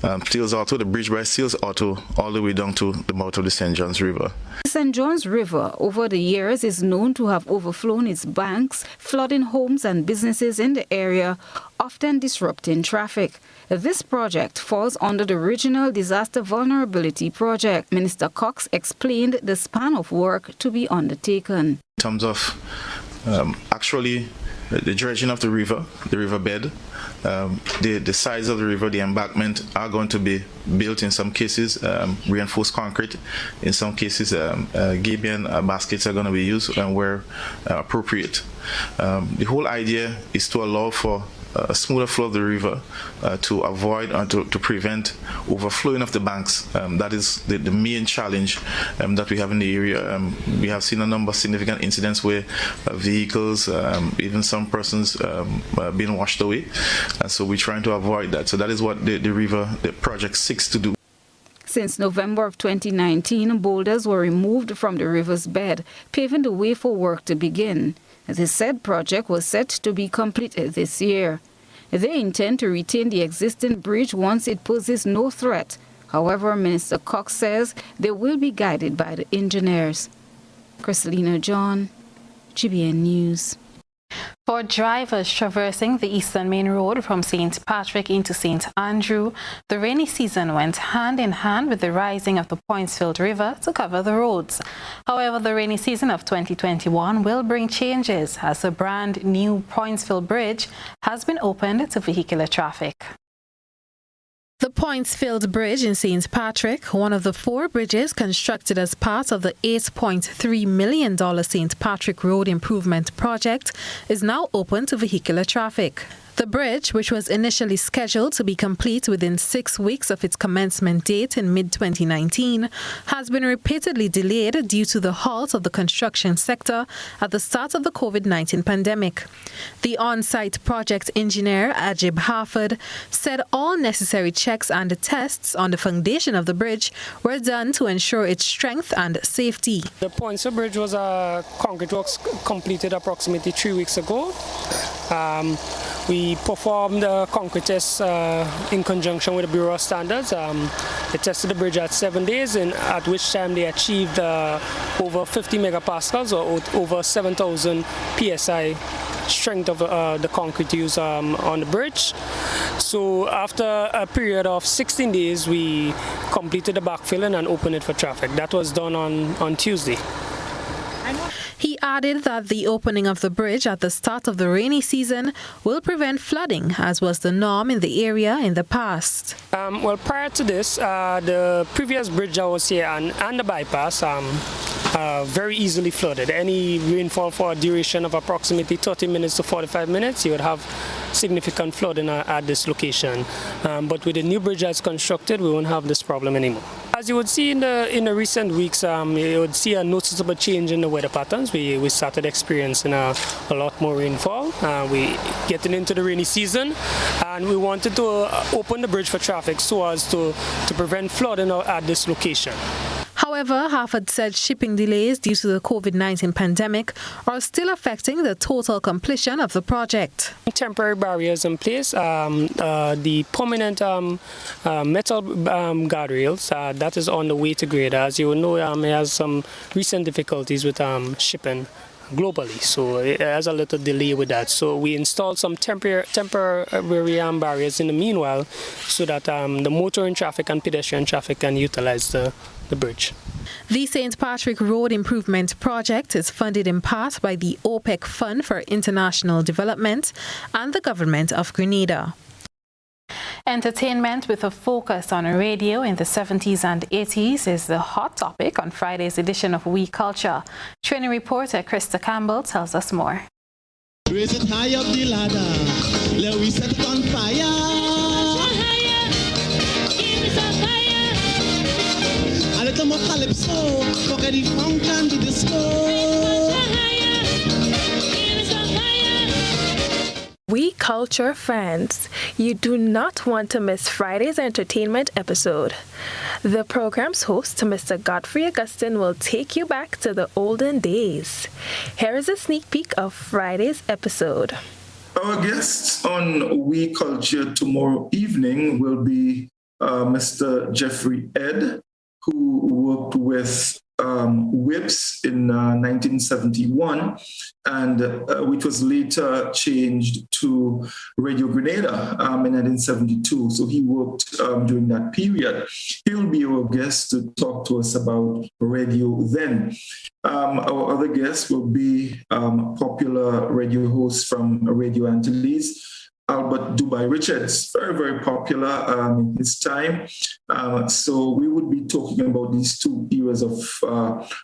Auto, the bridge by Steels Auto, all the way down to the mouth of the St. John's River. The St. John's River over the years is known to have overflown its banks, flooding homes and businesses in the area, often disrupting traffic. This project falls under the Regional Disaster Vulnerability Project. Minister Cox explained the span of work to be undertaken. In terms of actually the dredging of the riverbed, the size of the river, the embankment are going to be built in some cases, reinforced concrete. In some cases, GBN baskets are going to be used and where appropriate. The whole idea is to allow for a smoother flow of the river to avoid and to prevent overflowing of the banks. That is the main challenge that we have in the area. We have seen a number of significant incidents where vehicles, even some persons being washed away. And so we're trying to avoid that. So that is what the project seeks to do. Since November of 2019, boulders were removed from the river's bed, paving the way for work to begin. The said project was set to be completed this year. They intend to retain the existing bridge once it poses no threat. However, Minister Cox says they will be guided by the engineers. Christelina John, GBN News. For drivers traversing the Eastern Main Road from St. Patrick into St. Andrew, the rainy season went hand in hand with the rising of the Pointsfield River to cover the roads. However, the rainy season of 2021 will bring changes as the brand new Pointsfield Bridge has been opened to vehicular traffic. The Pointsfield Bridge in St. Patrick, one of the 4 bridges constructed as part of the $8.3 million St. Patrick Road Improvement Project, is now open to vehicular traffic. The bridge, which was initially scheduled to be complete within 6 weeks of its commencement date in mid-2019, has been repeatedly delayed due to the halt of the construction sector at the start of the COVID-19 pandemic. The on-site project engineer, Ajib Harford, said all necessary checks and tests on the foundation of the bridge were done to ensure its strength and safety. The Pointsfield Bridge was concrete works completed approximately 3 weeks ago. We performed a concrete test in conjunction with the Bureau of Standards. They tested the bridge at 7 days, and at which time they achieved over 50 megapascals or over 7,000 psi strength of the concrete used on the bridge. So after a period of 16 days, we completed the backfilling and opened it for traffic. That was done on Tuesday. He added that the opening of the bridge at the start of the rainy season will prevent flooding, as was the norm in the area in the past. Well, prior to this, the previous bridge that was here and the bypass very easily flooded. Any rainfall for a duration of approximately 30 minutes to 45 minutes, you would have significant flooding at this location. But with the new bridge that's constructed, we won't have this problem anymore. As you would see in the recent weeks, you would see a noticeable change in the weather patterns. We started experiencing a lot more rainfall. We getting into the rainy season, and we wanted to open the bridge for traffic so as to prevent flooding at this location. However, Harford said shipping delays due to the COVID-19 pandemic are still affecting the total completion of the project. Temporary barriers in place, the permanent metal guardrails, that is on the way to grade. As you know, it has some recent difficulties with shipping globally, so it has a little delay with that. So we installed some temporary barriers in the meanwhile so that the motoring traffic and pedestrian traffic can utilize the bridge. The St. Patrick Road Improvement Project is funded in part by the OPEC Fund for International Development and the Government of Grenada. Entertainment with a focus on radio in the 70s and 80s is the hot topic on Friday's edition of We Culture. Training reporter Krista Campbell tells us more. Raise it high up the ladder, let we set it on fire. A little more calypso, forget the funk and the disco. We Culture fans, you do not want to miss Friday's entertainment episode. The program's host, Mr. Godfrey Augustine, will take you back to the olden days. Here is a sneak peek of Friday's episode. Our guests on We Culture tomorrow evening will be Mr. Jeffrey Ed, who worked with Whips in 1971, and which was later changed to Radio Grenada in 1972. So he worked during that period. He'll be our guest to talk to us about radio then. Our other guest will be popular radio host from Radio Antilles, Albert Dubai Richards, very, very popular in his time. So we would be talking about these two eras of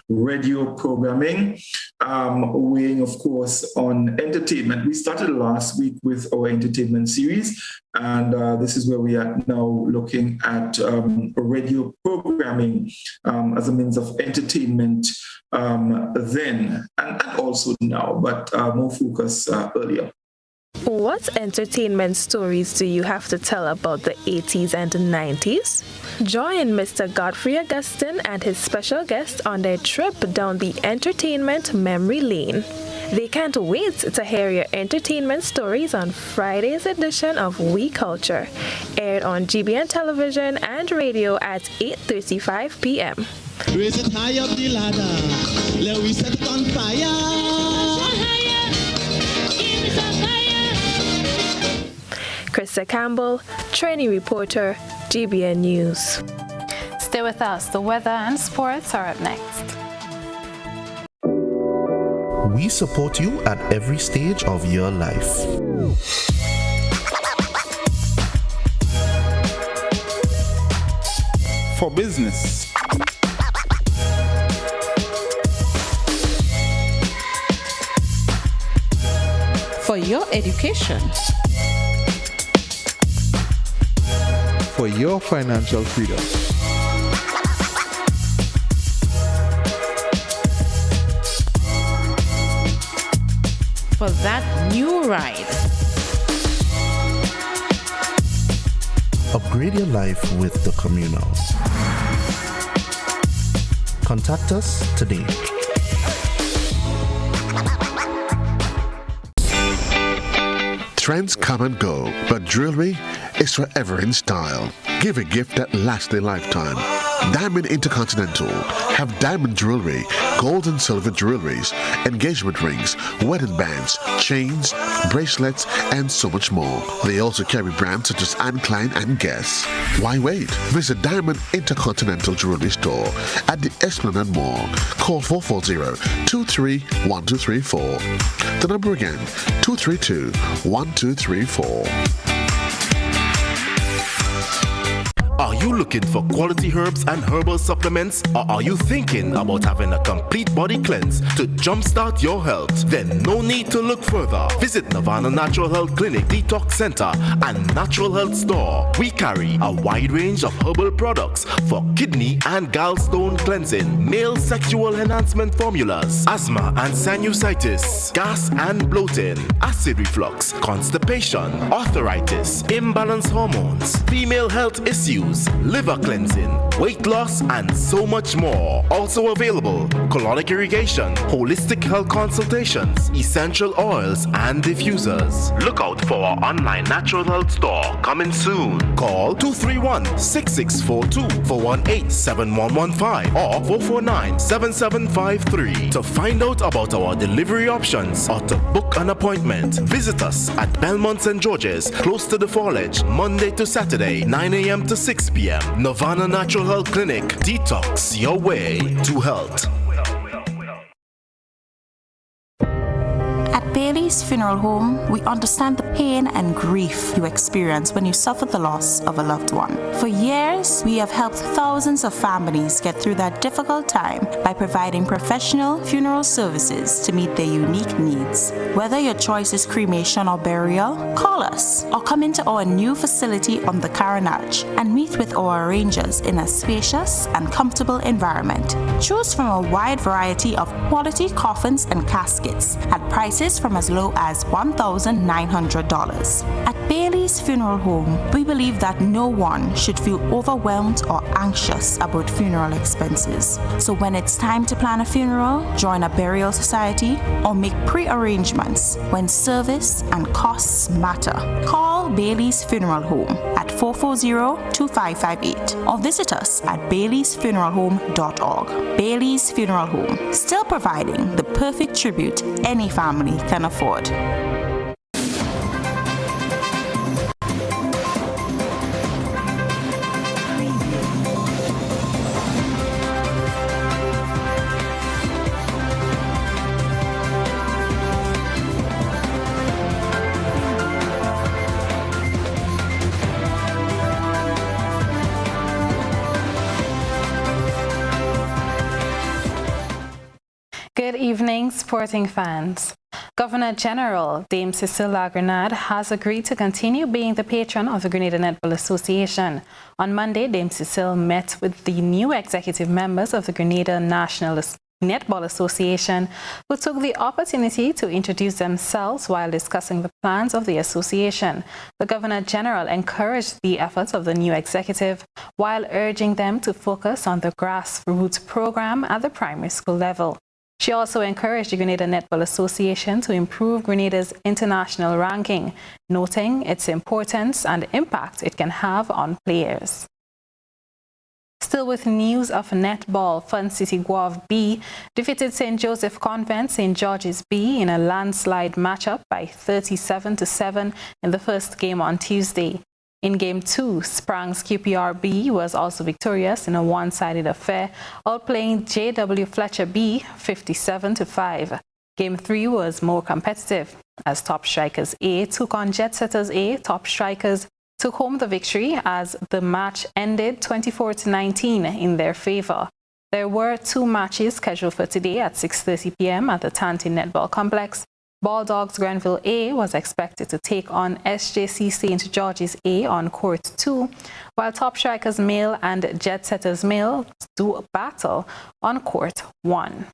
radio programming, weighing, of course, on entertainment. We started last week with our entertainment series, and this is where we are now looking at radio programming as a means of entertainment then and also now, but more focus earlier. What entertainment stories do you have to tell about the 80s and 90s? Join Mr. Godfrey Augustine and his special guest on their trip down the entertainment memory lane. They can't wait to hear your entertainment stories on Friday's edition of We Culture, aired on GBN television and radio at 8:35 p.m. Raise it high up the ladder, let we set it on fire. Krista Campbell, training reporter, GBN News. Stay with us. The weather and sports are up next. We support you at every stage of your life. For business, For your education. for your financial freedom. For that new ride. Upgrade your life with the Communal. Contact us today. Trends come and go, but jewelry is forever in style. Give a gift that lasts a lifetime. Diamond Intercontinental have diamond jewelry, gold and silver jewelries, engagement rings, wedding bands, chains, bracelets, and so much more. They also carry brands such as Anne Klein and Guess. Why wait? Visit Diamond Intercontinental Jewelry Store at the Esplanade Mall. Call 440-231234. The number again, 232-1234. Are you looking for quality herbs and herbal supplements, or are you thinking about having a complete body cleanse to jumpstart your health? Then no need to look further. Visit Nirvana Natural Health Clinic, Detox Center, and Natural Health Store. We carry a wide range of herbal products for kidney and gallstone cleansing, male sexual enhancement formulas, asthma and sinusitis, gas and bloating, acid reflux, constipation, arthritis, imbalanced hormones, female health issues, liver cleansing, weight loss, and so much more. Also available, colonic irrigation, holistic health consultations, essential oils, and diffusers. Look out for our online natural health store coming soon. Call 231-6642 418-7115 or 449-7753 to find out about our delivery options or to book an appointment. Visit us at Belmont St. George's, close to the Foliage, Monday to Saturday, 9 a.m. to 6 p.m. Nirvana Natural Health Clinic. Detox your way to health. At Bailey's Funeral Home, we understand the pain and grief you experience when you suffer the loss of a loved one. For years, we have helped thousands of families get through that difficult time by providing professional funeral services to meet their unique needs. Whether your choice is cremation or burial, call us or come into our new facility on the Carenage and meet with our arrangers in a spacious and comfortable environment. Choose from a wide variety of quality coffins and caskets at prices from as low as $1,900. At Bailey's Funeral Home, we believe that no one should feel overwhelmed or anxious about funeral expenses. So when it's time to plan a funeral, join a burial society, or make pre-arrangements when service and costs matter, call Bailey's Funeral Home at 440-2558 or visit us at baileysfuneralhome.org. Bailey's Funeral Home, still providing the perfect tribute any family can afford. Good evening, sporting fans. Governor General Dame Cecile Lagrenade has agreed to continue being the patron of the Grenada Netball Association. On Monday, Dame Cecile met with the new executive members of the Grenada National Netball Association, who took the opportunity to introduce themselves while discussing the plans of the association. The Governor General encouraged the efforts of the new executive while urging them to focus on the grassroots program at the primary school level. She also encouraged the Grenada Netball Association to improve Grenada's international ranking, noting its importance and impact it can have on players. Still with news of netball, Fun City Guave B defeated St. Joseph Convent St. George's B in a landslide matchup by 37-7 in the first game on Tuesday. In Game 2, Sprang's QPR-B was also victorious in a one-sided affair, outplaying JW Fletcher B 57-5. Game 3 was more competitive, as Top Strikers A took on Jet Setters A. Top Strikers took home the victory as the match ended 24-19 in their favor. There were two matches scheduled for today at 6:30 p.m. at the Tanti Netball Complex. Bulldogs Grenville A was expected to take on SJC St. George's A on Court 2, while Top Strikers Male and Jet Setters Male do battle on Court 1.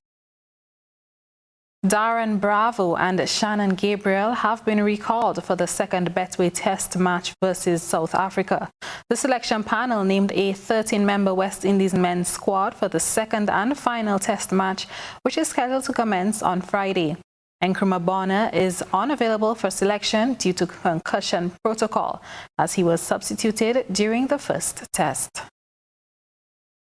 Darren Bravo and Shannon Gabriel have been recalled for the second Betway Test match versus South Africa. The selection panel named a 13-member West Indies men's squad for the second and final Test match, which is scheduled to commence on Friday. Nkrumah Bonner is unavailable for selection due to concussion protocol, as he was substituted during the first test.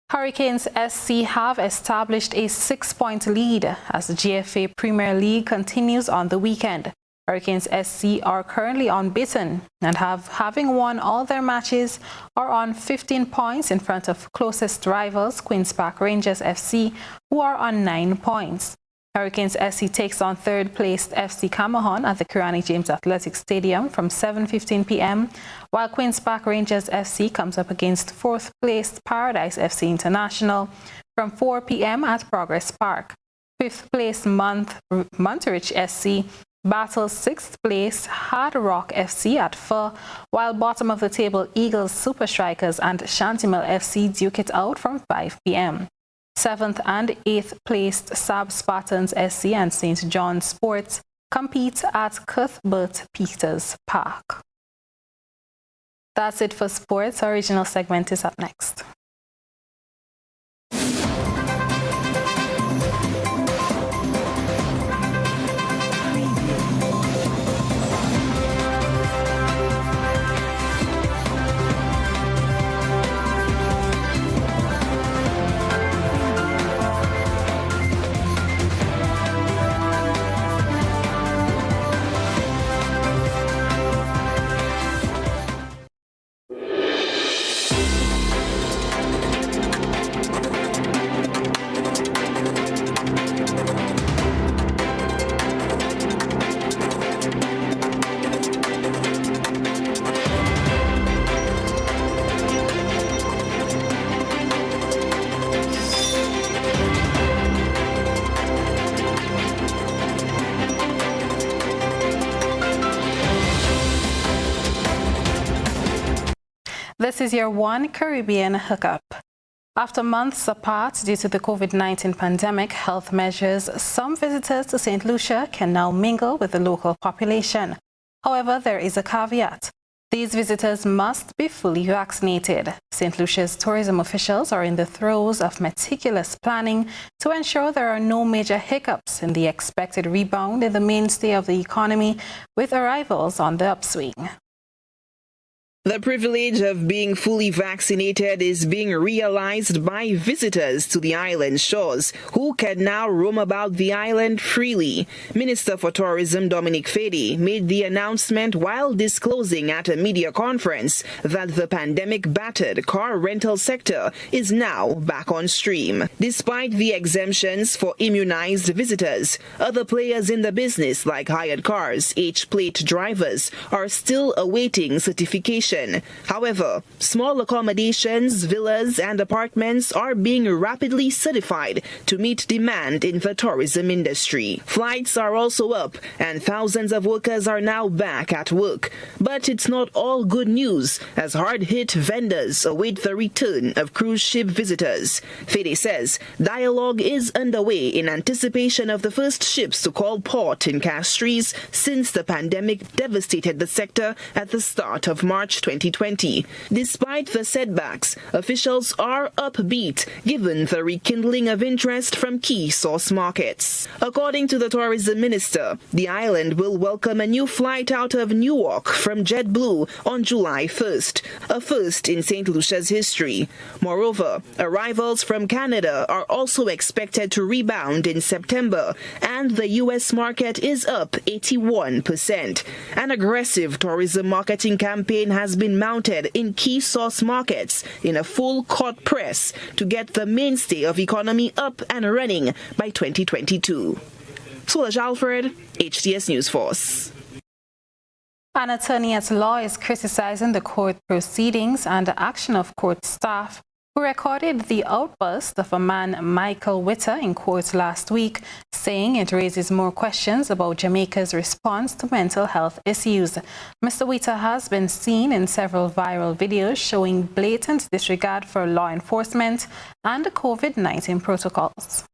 Hurricanes SC have established a 6-point lead as the GFA Premier League continues on the weekend. Hurricanes SC are currently unbeaten and having won all their matches, are on 15 points in front of closest rivals Queen's Park Rangers FC, who are on 9 points. Hurricanes SC takes on third-placed FC Camahan at the Kirani James Athletic Stadium from 7:15 p.m., while Queen's Park Rangers FC comes up against fourth-placed Paradise FC International from 4 p.m. at Progress Park. Fifth-placed Monterich SC battles sixth-place Hard Rock FC at 4, while bottom-of-the-table Eagles Super Strikers and Shantimel FC duke it out from 5 p.m. 7th and 8th placed Sab Spartans SC and St. John Sports compete at Cuthbert Peters Park. That's it for sports. Our original segment is up next. is your One Caribbean hookup. After months apart due to the COVID-19 pandemic health measures, some visitors to St. Lucia can now mingle with the local population. However, there is a caveat. These visitors must be fully vaccinated. St. Lucia's tourism officials are in the throes of meticulous planning to ensure there are no major hiccups in the expected rebound in the mainstay of the economy, with arrivals on the upswing. The privilege of being fully vaccinated is being realized by visitors to the island shores, who can now roam about the island freely. Minister for Tourism Dominic Fede made the announcement while disclosing at a media conference that the pandemic-battered car rental sector is now back on stream. Despite the exemptions for immunized visitors, other players in the business like hired cars, H-plate drivers, are still awaiting certification. However, small accommodations, villas and apartments are being rapidly certified to meet demand in the tourism industry. Flights are also up and thousands of workers are now back at work. But it's not all good news, as hard-hit vendors await the return of cruise ship visitors. Fede says dialogue is underway in anticipation of the first ships to call port in Castries since the pandemic devastated the sector at the start of March 2020. Despite the setbacks, officials are upbeat given the rekindling of interest from key source markets. According to the tourism minister, the island will welcome a new flight out of Newark from JetBlue on July 1st, a first in St. Lucia's history. Moreover, arrivals from Canada are also expected to rebound in September, and the U.S. market is up 81%. An aggressive tourism marketing campaign has been mounted in key source markets in a full court press to get the mainstay of economy up and running by 2022. Solange Alfred, HTS News Force. An attorney at law is criticizing the court proceedings and the action of court staff who recorded the outburst of a man, Michael Witter, in court last week, saying it raises more questions about Jamaica's response to mental health issues. Mr. Witter has been seen in several viral videos showing blatant disregard for law enforcement and the COVID-19 protocols.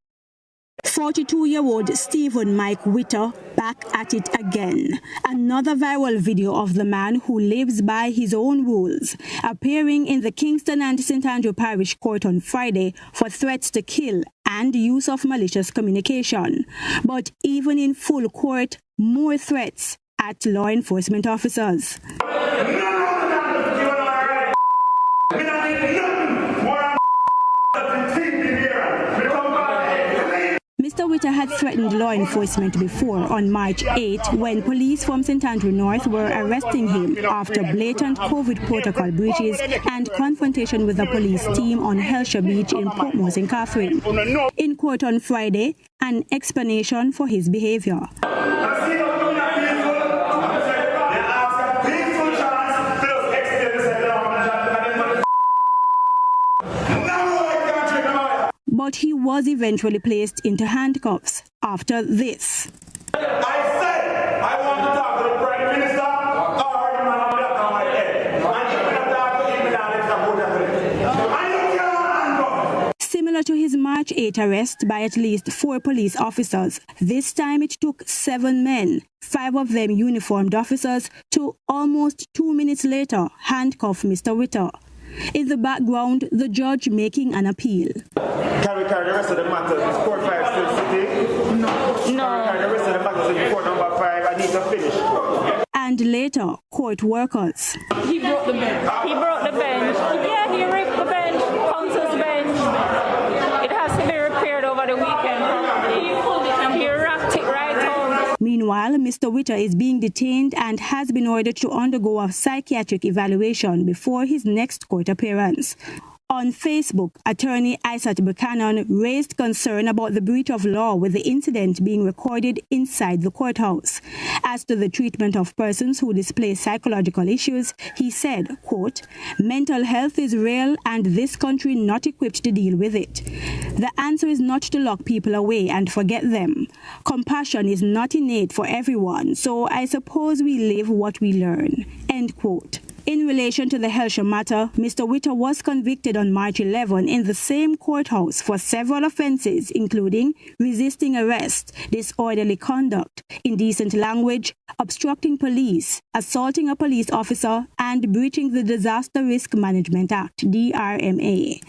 42-year-old Stephen Mike Witter back at it again. Another viral video of the man who lives by his own rules, appearing in the Kingston and St. Andrew Parish Court on Friday for threats to kill and use of malicious communication. But even in full court, more threats at law enforcement officers. Mr. Witter had threatened law enforcement before on March 8 when police from St. Andrew North were arresting him after blatant COVID protocol breaches and confrontation with the police team on Helsher Beach in Portmore St. Catherine. In court on Friday, an explanation for his behavior. But he was eventually placed into handcuffs after this. I said I want to talk to the Prime Minister or the man on the back of my head. And if I talk to him, Similar to his March 8 arrest by at least 4 police officers, this time it took 7 men, 5 of them uniformed officers, to almost 2 minutes later handcuff Mr. Witter. In the background, the judge making an appeal. Can we carry the rest of the matters? Is court 5 still sitting? No. Can we carry the rest of the matters in court number 5? I need to finish. And later, court workers. He broke the bench. He broke the bench. Yeah, he ripped the bench. Counsel's bench. It has to be repaired over the weekend probably. He wrapped it right home. Meanwhile, Mr. Witter is being detained and has been ordered to undergo a psychiatric evaluation before his next court appearance. On Facebook, attorney Isaac Buchanan raised concern about the breach of law with the incident being recorded inside the courthouse. As to the treatment of persons who display psychological issues, he said, quote, "Mental health is real and this country not equipped to deal with it. The answer is not to lock people away and forget them. Compassion is not innate for everyone, so I suppose we live what we learn." End quote. In relation to the Helsher matter, Mr. Witter was convicted on March 11 in the same courthouse for several offences, including resisting arrest, disorderly conduct, indecent language, obstructing police, assaulting a police officer, and breaching the Disaster Risk Management Act, DRMA.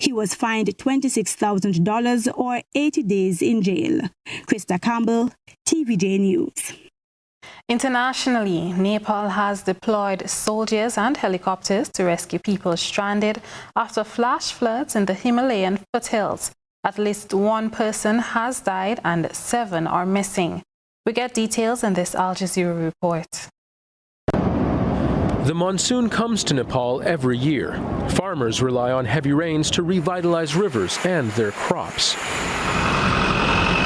He was fined $26,000 or 80 days in jail. Krista Campbell, TVJ News. Internationally, Nepal has deployed soldiers and helicopters to rescue people stranded after flash floods in the Himalayan foothills. At least one person has died and 7 are missing. We get details in this Al Jazeera report. The monsoon comes to Nepal every year. Farmers rely on heavy rains to revitalize rivers and their crops.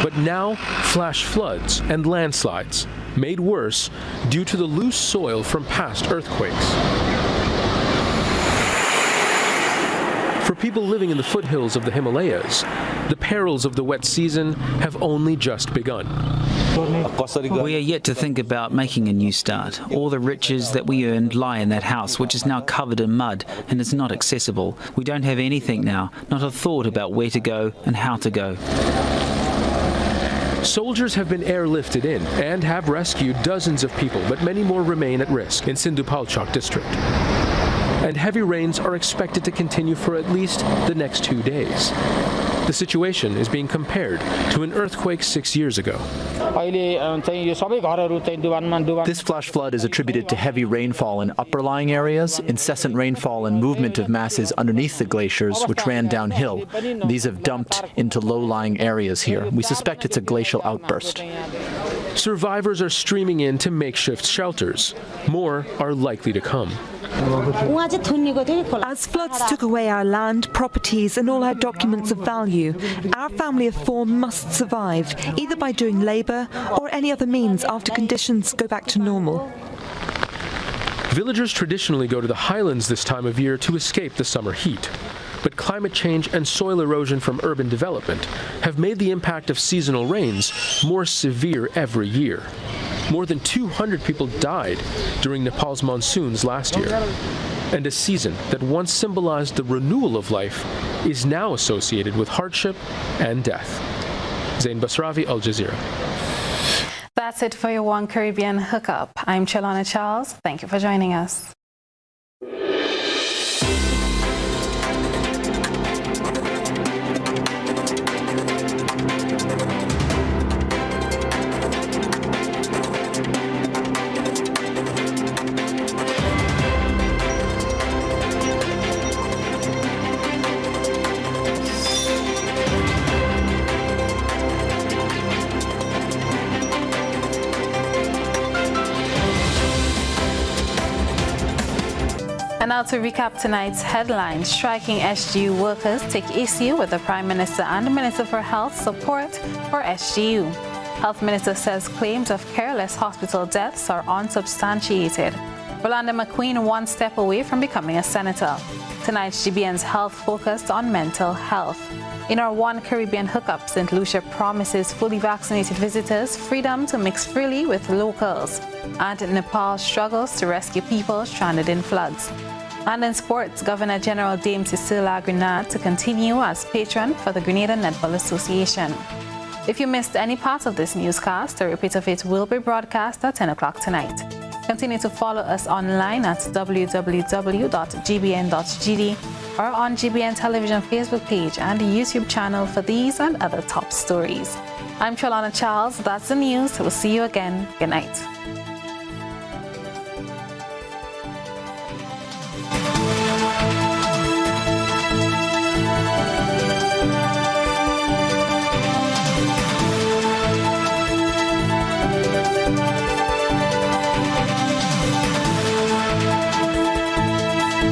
But now, flash floods and landslides, made worse due to the loose soil from past earthquakes. For people living in the foothills of the Himalayas, the perils of the wet season have only just begun. We are yet to think about making a new start. All the riches that we earned lie in that house, which is now covered in mud and is not accessible. We don't have anything now, not a thought about where to go and how to go. Soldiers have been airlifted in and have rescued dozens of people, but many more remain at risk in Sindhupalchok district. And heavy rains are expected to continue for at least the next 2 days. The situation is being compared to an earthquake 6 years ago. This flash flood is attributed to heavy rainfall in upper-lying areas, incessant rainfall and movement of masses underneath the glaciers, which ran downhill. These have dumped into low-lying areas here. We suspect it's a glacial outburst. Survivors are streaming in to makeshift shelters. More are likely to come. As floods took away our land, properties and all our documents of value, our family of 4 must survive, either by doing labour or any other means after conditions go back to normal. Villagers traditionally go to the highlands this time of year to escape the summer heat. But climate change and soil erosion from urban development have made the impact of seasonal rains more severe every year. More than 200 people died during Nepal's monsoons last year. And a season that once symbolized the renewal of life is now associated with hardship and death. Zain Basravi, Al Jazeera. That's it for your One Caribbean Hookup. I'm Trellona Charles. Thank you for joining us. And now to recap tonight's headlines. Striking SGU workers take issue with the Prime Minister and Minister for Health support for SGU. Health Minister says claims of careless hospital deaths are unsubstantiated. Rolanda McQueen one step away from becoming a senator. Tonight's GBN's health focused on mental health. In our One Caribbean Hookup, St. Lucia promises fully vaccinated visitors freedom to mix freely with locals. And Nepal struggles to rescue people stranded in floods. And in sports, Governor General Dame Cecilia Grenade to continue as patron for the Grenada Netball Association. If you missed any part of this newscast, a repeat of it will be broadcast at 10 o'clock tonight. Continue to follow us online at www.gbn.gd or on GBN Television Facebook page and YouTube channel for these and other top stories. I'm Trellona Charles. That's the news. We'll see you again. Good night.